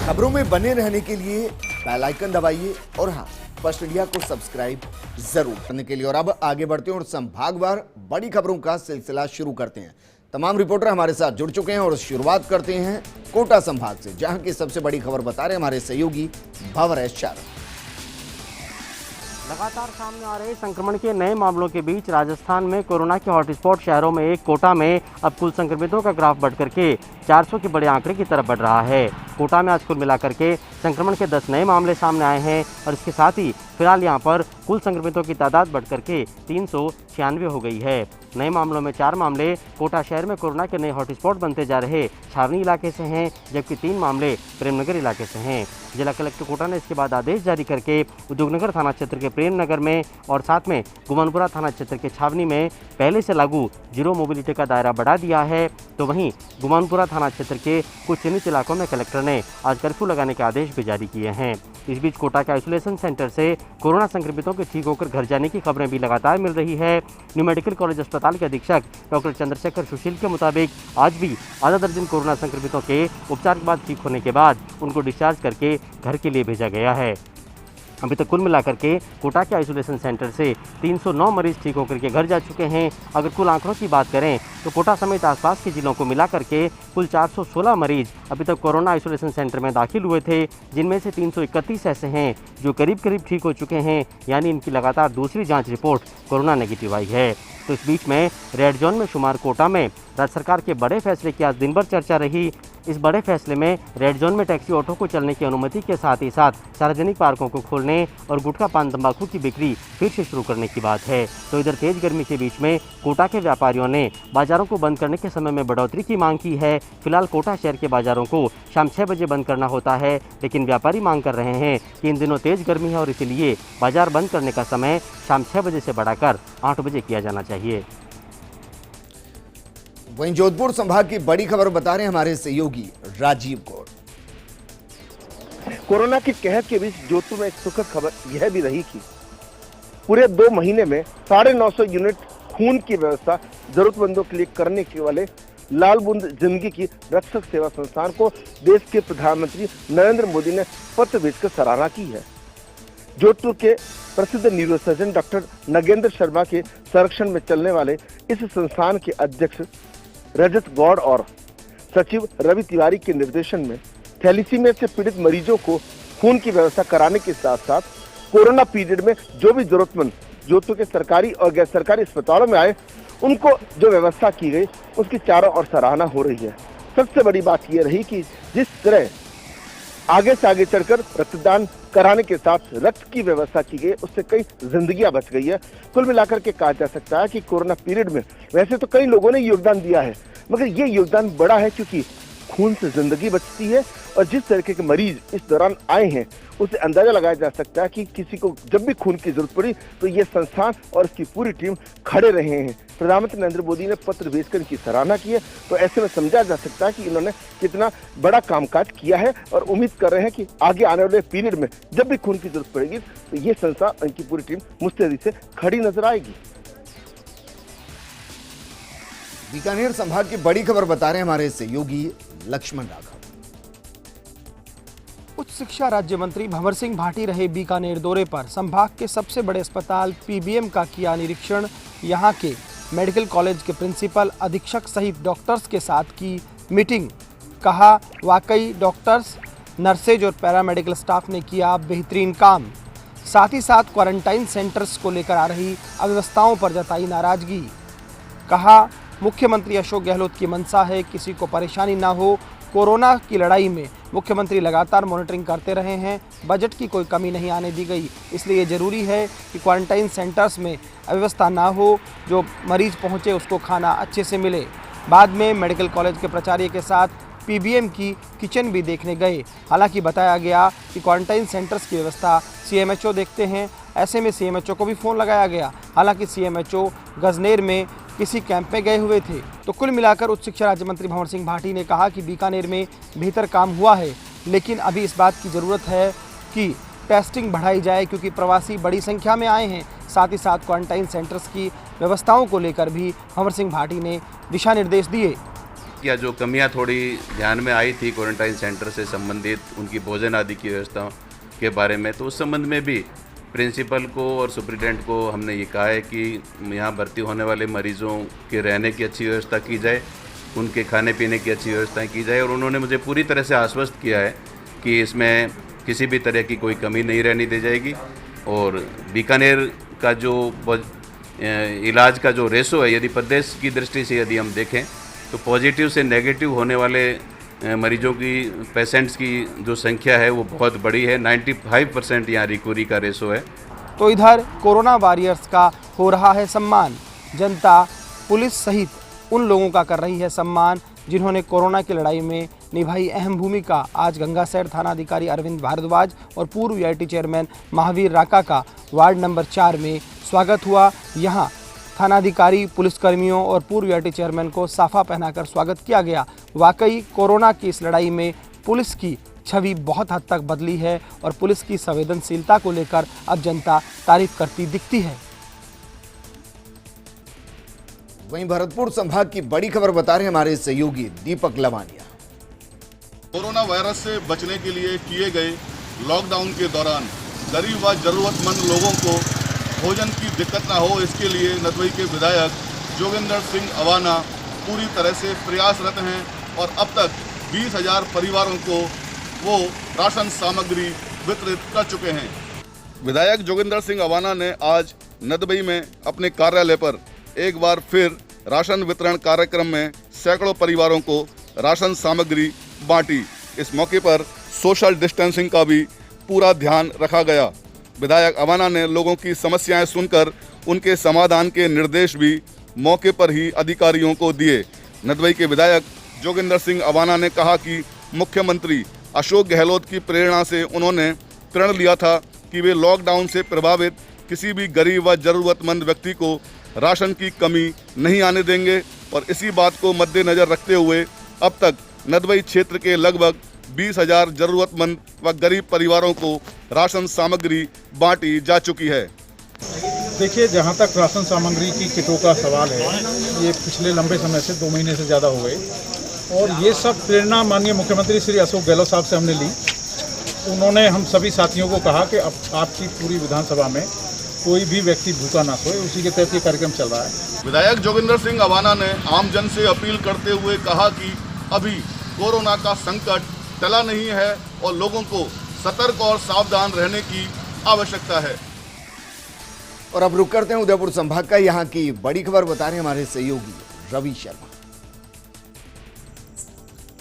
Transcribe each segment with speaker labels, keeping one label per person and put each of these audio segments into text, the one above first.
Speaker 1: खबरों में बने रहने के लिए बेल आइकन दबाइए और हाँ, फर्स्ट इंडिया को सब्सक्राइब जरूर करने के लिए। और अब आगे बढ़ते हैं और संभागवार बड़ी खबरों का सिलसिला शुरू करते हैं। तमाम रिपोर्टर हमारे साथ जुड़ चुके हैं और शुरुआत करते हैं कोटा संभाग से, जहां की सबसे बड़ी खबर बता रहे हमारे सहयोगी भंवर एस चार।
Speaker 2: लगातार सामने आ रहे संक्रमण के नए मामलों के बीच राजस्थान में कोरोना के हॉटस्पॉट शहरों में एक कोटा में अब कुल संक्रमितों का ग्राफ बढ़ करके 400 के बड़े आंकड़े की तरफ बढ़ रहा है। कोटा में आज कुल मिलाकर के संक्रमण के 10 नए मामले सामने आए हैं और इसके साथ ही फिलहाल यहां पर कुल संक्रमितों की तादाद बढ़कर के 396 हो गई है। नए मामलों में 4 मामले कोटा शहर में कोरोना के नए हॉटस्पॉट बनते जा रहे छावनी इलाके से हैं, जबकि 3 मामले प्रेमनगर इलाके से हैं। जिला कलेक्टर कोटा ने इसके बाद आदेश जारी करके उद्योगनगर थाना क्षेत्र के प्रेमनगर में और साथ में गुमानपुरा थाना क्षेत्र के छावनी में पहले से लागू जीरो मोबिलिटी का दायरा बढ़ा दिया है। तो वहीं गुमानपुरा थाना क्षेत्र के कुछ चिन्हित इलाकों में कलेक्टर ने आज कर्फ्यू लगाने के आदेश भी जारी किए हैं। इस बीच कोटा के आइसोलेशन सेंटर से कोरोना संक्रमितों के ठीक होकर घर जाने की खबरें भी लगातार मिल रही है। न्यू मेडिकल कॉलेज अस्पताल के अधीक्षक डॉक्टर चंद्रशेखर सुशील के मुताबिक आज भी आधा दर्जन कोरोना संक्रमितों के उपचार के बाद ठीक होने के बाद उनको डिस्चार्ज करके घर के लिए भेजा गया है। अभी तक कुल मिलाकर के कोटा के आइसोलेशन सेंटर से 309 मरीज ठीक होकर के घर जा चुके हैं। अगर कुल आंकड़ों की बात करें तो कोटा समेत आसपास के जिलों को मिलाकर के कुल 416 मरीज अभी तक कोरोना आइसोलेशन सेंटर में दाखिल हुए थे, जिनमें से 331 ऐसे हैं जो करीब ठीक हो चुके हैं, यानी इनकी लगातार दूसरी जाँच रिपोर्ट कोरोना नेगेटिव आई है। तो इस बीच में रेड जोन में शुमार कोटा में राज्य सरकार के बड़े फैसले की आज दिन भर चर्चा रही। इस बड़े फैसले में रेड जोन में टैक्सी ऑटो को चलने की अनुमति के साथ ही साथ सार्वजनिक पार्कों को खोलने और गुटखा पान तंबाकू की बिक्री फिर से शुरू करने की बात है। तो इधर तेज गर्मी के बीच में कोटा के व्यापारियों ने बाजारों को बंद करने के समय में बढ़ोतरी की मांग की है। फिलहाल कोटा शहर के बाजारों को शाम 6 बजे बंद करना होता है, लेकिन व्यापारी मांग कर रहे हैं कि इन दिनों तेज गर्मी है और इसीलिए बाजार बंद करने का समय शाम 6 बजे से बढ़ाकर 8 बजे किया जाना चाहिए।
Speaker 1: वहीं जोधपुर संभाग की बड़ी खबर बता रहे हैं हमारे सहयोगी राजीव गौड़।
Speaker 3: कोरोना के कहर के बीच जोधपुर में एक सुखद खबर यह भी रही कि पूरे 2 महीने में 950 यूनिट खून की व्यवस्था जरूरतमंदों के लिए करने के वाले लाल बूंद जिंदगी की रक्षक सेवा संस्थान को देश के प्रधानमंत्री नरेंद्र मोदी ने पत्र भेजकर सराहना की है। जोधपुर के प्रसिद्ध न्यूरोसर्जन डॉक्टर नगेंद्र शर्मा के संरक्षण में चलने वाले इस संस्थान के अध्यक्ष रजत गौड़ और सचिव रवि तिवारी के निर्देशन में थैलीसीमिया से पीड़ित मरीजों को खून की व्यवस्था कराने के साथ साथ कोरोना पीरियड में जो भी जरूरतमंद जोधपुर के सरकारी और गैर सरकारी अस्पतालों में आए, उनको जो व्यवस्था की गई उसकी चारों ओर सराहना हो रही है। सबसे बड़ी बात यह रही कि जिस तरह आगे से आगे चढ़कर रक्तदान कराने के साथ रक्त की व्यवस्था की गई, उससे कई जिंदगियां बच गई है। कुल मिलाकर के कहा जा सकता है कि कोरोना पीरियड में वैसे तो कई लोगों ने योगदान दिया है, मगर ये योगदान बड़ा है क्योंकि खून से जिंदगी बचती है। और जिस तरीके के मरीज इस दौरान आए हैं, उससे अंदाजा लगाया जा सकता है कि किसी को जब भी खून की जरूरत पड़ी तो ये संस्थान और इसकी पूरी टीम खड़े रहे हैं। प्रधानमंत्री नरेंद्र मोदी ने पत्र भेजकर इनकी सराहना की है, तो ऐसे में समझा जा सकता है कि इन्होंने कितना बड़ा कामकाज किया है और उम्मीद कर रहे हैं कि आगे आने वाले पीरियड में जब भी खून की जरूरत पड़ेगी तो ये संस्था और इनकी पूरी टीम मुस्तैदी से खड़ी नजर आएगी।
Speaker 1: बीकानेर संभाग की बड़ी खबर बता रहे हैं हमारे सहयोगी लक्ष्मण राघव।
Speaker 4: उच्च शिक्षा राज्य मंत्री भंवर सिंह भाटी रहे बीकानेर दौरे पर। संभाग के सबसे बड़े अस्पताल पीबीएम का किया निरीक्षण। यहां के मेडिकल कॉलेज के प्रिंसिपल, अधीक्षक सहित डॉक्टर्स के साथ की मीटिंग। कहा वाकई डॉक्टर्स, नर्सेज और पैरामेडिकल स्टाफ ने किया बेहतरीन काम। साथ ही साथ क्वारंटाइन सेंटर्स को लेकर आ रही अव्यवस्थाओं पर जताई नाराजगी। कहा मुख्यमंत्री अशोक गहलोत की मंशा है किसी को परेशानी ना हो। कोरोना की लड़ाई में मुख्यमंत्री लगातार मॉनिटरिंग करते रहे हैं, बजट की कोई कमी नहीं आने दी गई, इसलिए ज़रूरी है कि क्वारंटाइन सेंटर्स में अव्यवस्था ना हो, जो मरीज़ पहुंचे उसको खाना अच्छे से मिले। बाद में मेडिकल कॉलेज के प्राचार्य के साथ पीबीएम की किचन भी देखने गए। हालांकि बताया गया कि क्वारंटाइन सेंटर्स की व्यवस्था सीएमएचओ देखते हैं। ऐसे में सीएमएचओ को भी फ़ोन लगाया गया। हालांकि सीएमएचओ गजनेर में किसी कैंप में गए हुए थे। तो कुल मिलाकर उच्च शिक्षा राज्य मंत्री भंवर सिंह भाटी ने कहा कि बीकानेर में बेहतर काम हुआ है, लेकिन अभी इस बात की ज़रूरत है कि टेस्टिंग बढ़ाई जाए, क्योंकि प्रवासी बड़ी संख्या में आए हैं। साथ ही साथ क्वारंटाइन सेंटर्स की व्यवस्थाओं को लेकर भी भंवर सिंह भाटी ने दिशा निर्देश दिए।
Speaker 5: या जो कमियां थोड़ी ध्यान में आई थी क्वारंटाइन सेंटर से संबंधित उनकी भोजन आदि की व्यवस्था के बारे में, तो उस संबंध में भी प्रिंसिपल को और सुप्रिटेंडेंट को हमने ये कहा है कि यहाँ भर्ती होने वाले मरीज़ों के रहने की अच्छी व्यवस्था की जाए, उनके खाने पीने की अच्छी व्यवस्थाएं की जाए। और उन्होंने मुझे पूरी तरह से आश्वस्त किया है कि इसमें किसी भी तरह की कोई कमी नहीं रहने दी जाएगी। और बीकानेर का जो इलाज का जो रेशो है, यदि प्रदेश की दृष्टि से यदि हम देखें तो पॉजिटिव से नेगेटिव होने वाले मरीजों की, पेशेंट्स की जो संख्या है वो बहुत बड़ी है। 95% यहाँ रिकवरी का रेशो है।
Speaker 4: तो इधर कोरोना वॉरियर्स का हो रहा है सम्मान। जनता पुलिस सहित उन लोगों का कर रही है सम्मान जिन्होंने कोरोना की लड़ाई में निभाई अहम भूमिका। आज गंगासैर थानाधिकारी अरविंद भारद्वाज और पूर्व वीआईटी चेयरमैन महावीर राका का वार्ड नंबर 4 में स्वागत हुआ। यहाँ थानाधिकारी, पुलिसकर्मियों और पूर्व वीआईटी चेयरमैन को साफा पहनाकर स्वागत किया गया। वाकई कोरोना की इस लड़ाई में पुलिस की छवि बहुत हद तक बदली है और पुलिस की संवेदनशीलता को लेकर अब जनता तारीफ करती दिखती है।
Speaker 1: वहीं भरतपुर संभाग की बड़ी खबर बता रहे हमारे सहयोगी दीपक लवानिया।
Speaker 6: कोरोना वायरस से बचने के लिए किए गए लॉकडाउन के दौरान गरीब व जरूरतमंद लोगों को भोजन की दिक्कत ना हो, इसके लिए नदबई के विधायक जोगिंदर सिंह अवाना पूरी तरह से प्रयासरत हैं और अब तक 20,000 परिवारों को वो राशन सामग्री वितरित कर चुके हैं। विधायक जोगिंदर सिंह अवाना ने आज नदबई में अपने कार्यालय पर एक बार फिर राशन वितरण कार्यक्रम में सैकड़ों परिवारों को राशन सामग्री बांटी। इस मौके पर सोशल डिस्टेंसिंग का भी पूरा ध्यान रखा गया। विधायक अवाना ने लोगों की समस्याएं सुनकर उनके समाधान के निर्देश भी मौके पर ही अधिकारियों को दिए। नदबई के विधायक जोगिंदर सिंह अवाना ने कहा कि मुख्यमंत्री अशोक गहलोत की प्रेरणा से उन्होंने प्रण लिया था कि वे लॉकडाउन से प्रभावित किसी भी गरीब व जरूरतमंद व्यक्ति को राशन की कमी नहीं आने देंगे और इसी बात को मद्देनजर रखते हुए अब तक नदबई क्षेत्र के लगभग 20,000 जरूरतमंद व गरीब परिवारों को राशन सामग्री बांटी जा चुकी है।
Speaker 7: देखिए, जहाँ तक राशन सामग्री की किटों का सवाल है, ये पिछले लंबे समय से 2 महीने से ज़्यादा हो गए और ये सब प्रेरणा माननीय मुख्यमंत्री श्री अशोक गहलोत साहब से हमने ली। उन्होंने हम सभी साथियों को कहा कि अब आपकी पूरी विधानसभा में कोई भी व्यक्ति भूखा ना सोए, उसी के तहत ये कार्यक्रम चल रहा है।
Speaker 6: विधायक जोगिंदर सिंह अवाना ने आम जन से अपील करते हुए कहा कि अभी कोरोना का संकट टला नहीं है और लोगों को सतर्क और सावधान रहने की आवश्यकता है।
Speaker 1: और अब रुक करते हैं उदयपुर संभाग का। यहाँ की बड़ी खबर बता रहे हमारे सहयोगी रवि शर्मा।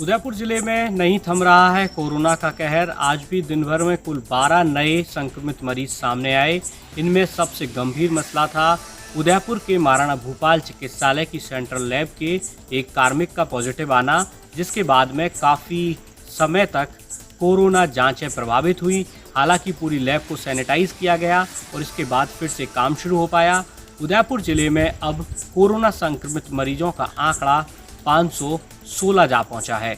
Speaker 8: उदयपुर जिले में नहीं थम रहा है कोरोना का कहर। आज भी दिन भर में कुल 12 नए संक्रमित मरीज सामने आए। इनमें सबसे गंभीर मसला था उदयपुर के महाराणा भूपाल चिकित्सालय की सेंट्रल लैब के एक कार्मिक का पॉजिटिव आना, जिसके बाद में काफ़ी समय तक कोरोना जांचें प्रभावित हुई। हालांकि पूरी लैब को सैनिटाइज किया गया और इसके बाद फिर से काम शुरू हो पाया। उदयपुर जिले में अब कोरोना संक्रमित मरीजों का आंकड़ा 516 जा पहुंचा है।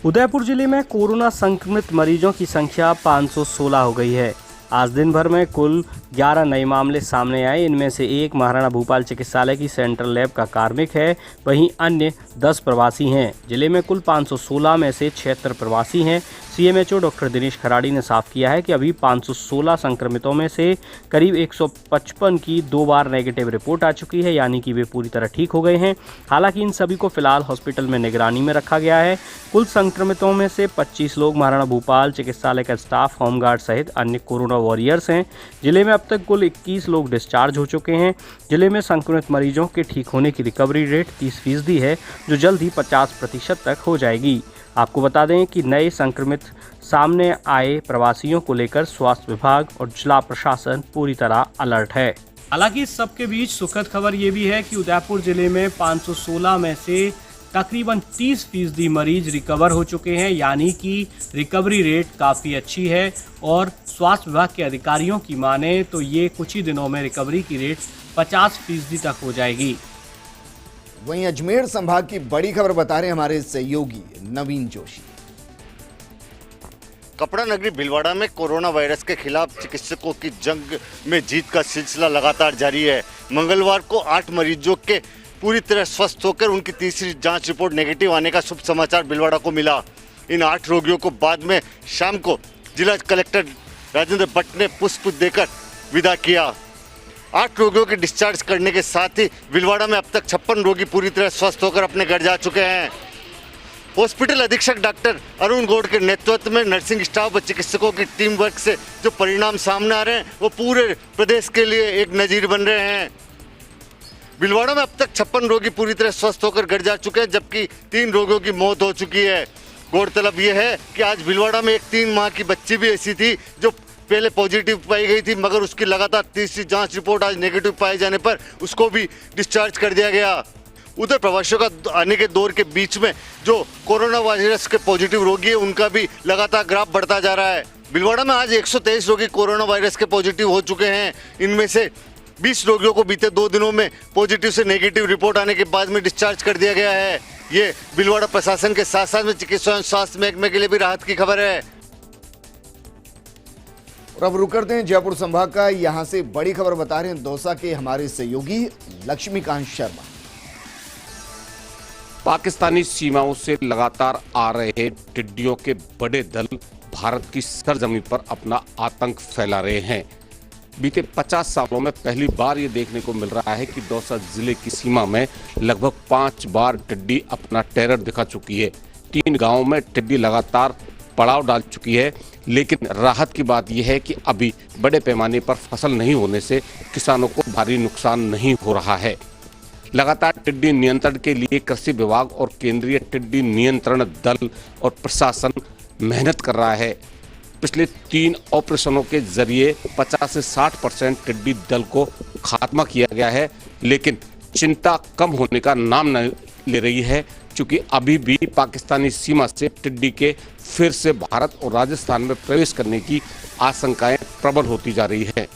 Speaker 2: उदयपुर जिले में कोरोना संक्रमित मरीजों की संख्या 516 हो गई है। आज दिन भर में कुल 11 नए मामले सामने आए। इनमें से एक महाराणा भूपाल चिकित्सालय की सेंट्रल लैब का कार्मिक है, वहीं अन्य 10 प्रवासी हैं। जिले में कुल 516 में से 76 प्रवासी हैं। सीएमएचओ डॉक्टर दिनेश खराड़ी ने साफ किया है कि अभी 516 संक्रमितों में से करीब 155 की 2 बार नेगेटिव रिपोर्ट आ चुकी है, यानी कि वे पूरी तरह ठीक हो गए हैं। हालांकि इन सभी को फिलहाल हॉस्पिटल में निगरानी में रखा गया है। कुल संक्रमितों में से 25 लोग महाराणा भूपाल चिकित्सालय का स्टाफ, होमगार्ड सहित अन्य कोरोना वॉरियर्स हैं। जिले में अब तक कुल 21 लोग डिस्चार्ज हो चुके हैं। जिले में संक्रमित मरीजों के ठीक होने की रिकवरी रेट 30% है, जो जल्द ही 50% तक हो जाएगी। आपको बता दें कि नए संक्रमित सामने आए प्रवासियों को लेकर स्वास्थ्य विभाग और जिला प्रशासन पूरी तरह अलर्ट है।
Speaker 8: हालांकि इस सबके बीच सुखद खबर ये भी है कि उदयपुर जिले में 516 में से तकरीबन 30% मरीज रिकवर हो चुके हैं, यानी कि रिकवरी रेट काफ़ी अच्छी है और स्वास्थ्य विभाग के अधिकारियों की माने तो ये कुछ ही दिनों में रिकवरी की रेट 50% तक हो जाएगी।
Speaker 1: वहीं अजमेर संभाग की बड़ी खबर बता रहे हमारे सहयोगी नवीन जोशी।
Speaker 9: कपड़ा नगरी भीलवाड़ा में कोरोना वायरस के खिलाफ चिकित्सकों की जंग में जीत का सिलसिला लगातार जारी है। मंगलवार को 8 मरीजों के पूरी तरह स्वस्थ होकर उनकी तीसरी जांच रिपोर्ट नेगेटिव आने का शुभ समाचार भीलवाड़ा को मिला। इन 8 रोगियों को बाद में शाम को जिला कलेक्टर राजेंद्र भट्ट ने पुष्प देकर विदा किया। 8 रोगियों के डिस्चार्ज करने के साथ ही भीलवाड़ा में अब तक 56 रोगी पूरी तरह स्वस्थ होकर अपने घर जा चुके हैं। हॉस्पिटल अधीक्षक डॉक्टर अरुण गौड़ के नेतृत्व में नर्सिंग स्टाफ व चिकित्सकों की टीम वर्क से जो परिणाम सामने आ रहे हैं वो पूरे प्रदेश के लिए एक नजीर बन रहे हैं। भीलवाड़ा में अब तक 56 रोगी पूरी तरह स्वस्थ होकर घर जा चुके हैं, जबकि 3 रोगियों की मौत हो चुकी है। गौरतलब यह है कि आज भीलवाड़ा में एक 3 माह की बच्ची भी ऐसी थी जो पहले पॉजिटिव पाई गई थी, मगर उसकी लगातार तीसरी जांच रिपोर्ट आज नेगेटिव पाए जाने पर उसको भी डिस्चार्ज कर दिया गया। उधर प्रवासियों का आने के दौर के बीच में जो कोरोना वायरस के पॉजिटिव रोगी है उनका भी लगातार ग्राफ बढ़ता जा रहा है। भीलवाड़ा में आज 123 रोगी कोरोना वायरस के पॉजिटिव हो चुके हैं। इनमें से 20 रोगियों को बीते 2 दिनों में पॉजिटिव से नेगेटिव रिपोर्ट आने के बाद में डिस्चार्ज कर दिया गया है। ये भीलवाड़ा प्रशासन के साथ साथ में चिकित्सा एवं स्वास्थ्य महकमे के लिए भी राहत की खबर है।
Speaker 1: और अब रुक करते हैं जयपुर संभाग का। यहां से बड़ी खबर बता रहे हैं दौसा के हमारे सहयोगी लक्ष्मीकांत शर्मा।
Speaker 10: पाकिस्तानी सीमाओं से लगातार आ रहे टिड्डियों के बड़े दल भारत की सरजमीन पर अपना आतंक फैला रहे हैं। बीते 50 सालों में पहली बार ये देखने को मिल रहा है कि दौसा जिले की सीमा में लगभग 5 बार टिड्डी अपना टेरर दिखा चुकी है। 3 गांवों में टिड्डी लगातार पड़ाव डाल चुकी है, लेकिन राहत की बात यह है कि अभी बड़े पैमाने पर फसल नहीं होने से किसानों को भारी नुकसान नहीं हो रहा है। लगातार टिड्डी नियंत्रण के लिए कृषि विभाग और केंद्रीय टिड्डी नियंत्रण दल और प्रशासन मेहनत कर रहा है। पिछले 3 ऑपरेशनों के जरिए 50 से 60% टिड्डी दल को खात्मा किया गया है, लेकिन चिंता कम होने का नाम नहीं ले रही है, क्योंकि अभी भी पाकिस्तानी सीमा से टिड्डी के फिर से भारत और राजस्थान में प्रवेश करने की आशंकाएं प्रबल होती जा रही है।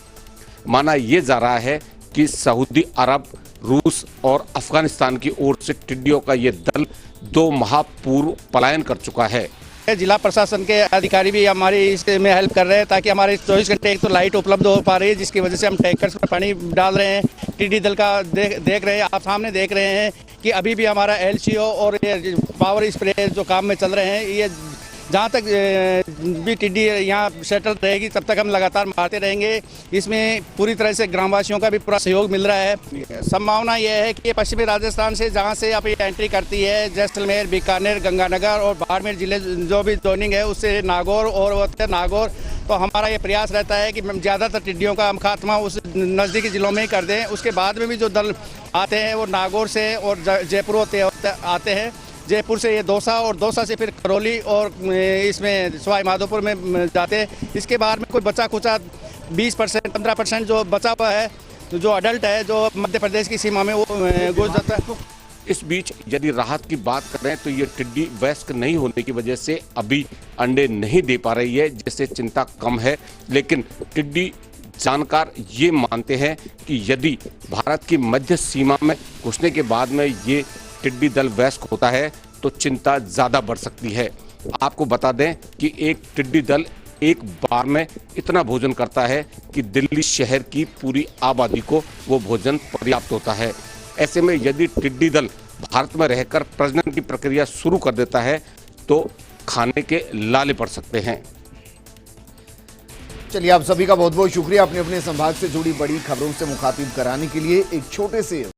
Speaker 10: माना यह जा रहा है कि सऊदी अरब, रूस और अफगानिस्तान की ओर से टिड्डियों का ये दल 2 माह पूर्व पलायन कर चुका है।
Speaker 11: जिला प्रशासन के अधिकारी भी हमारी इसमें हेल्प कर रहे हैं ताकि हमारे 24 घंटे एक तो लाइट उपलब्ध हो पा रही है, जिसकी वजह से हम टैंकर्स में पानी डाल रहे हैं। टिड्डी दल का देख रहे हैं, आप सामने देख रहे हैं कि अभी भी हमारा LCO और ये पावर स्प्रे जो काम में चल रहे हैं, ये जहाँ तक भी टिड्डी यहाँ सेटल रहेगी तब तक हम लगातार मारते रहेंगे। इसमें पूरी तरह से ग्रामवासियों का भी पूरा सहयोग मिल रहा है। संभावना यह है कि ये पश्चिमी राजस्थान से जहाँ से अब ये एंट्री करती है, जैसलमेर, बीकानेर, गंगानगर और बाड़मेर जिले जो भी जोनिंग है उससे नागौर और नागौर, तो हमारा ये प्रयास रहता है कि ज़्यादातर टिड्डियों का हम खात्मा उस नज़दीकी ज़िलों में ही कर दें। उसके बाद में भी जो दल आते हैं वो नागौर से और जयपुर होते आते हैं। जयपुर से ये दौसा और दौसा से फिर करौली और इसमें सवाई माधोपुर में जाते हैं। इसके बाद में कोई बचा कुचा 20% 15% जो बचा हुआ है, तो जो अडल्ट है जो मध्य प्रदेश की सीमा में वो घुस जाता है।
Speaker 10: इस बीच यदि राहत की बात करें तो ये टिड्डी वयस्क नहीं होने की वजह से अभी अंडे नहीं दे पा रही है, जिससे चिंता कम है। लेकिन टिड्डी जानकार ये मानते हैं कि यदि भारत की मध्य सीमा में घुसने के बाद में ये टिड्डी दल वयस्क होता है तो चिंता ज़्यादा बढ़ सकती है। आपको बता दें कि एक टिड्डी दल एक बार में इतना भोजन करता है कि दिल्ली शहर की पूरी आबादी को वो भोजन पर्याप्त होता है। ऐसे में यदि टिड्डी दल भारत में रहकर प्रजनन की प्रक्रिया शुरू कर देता है तो खाने के लाले पड़ सकते हैं।
Speaker 1: चलिए, आप सभी का बहुत बहुत शुक्रिया अपने अपने संभाग से जुड़ी बड़ी खबरों से मुखातिब कराने के लिए। एक छोटे से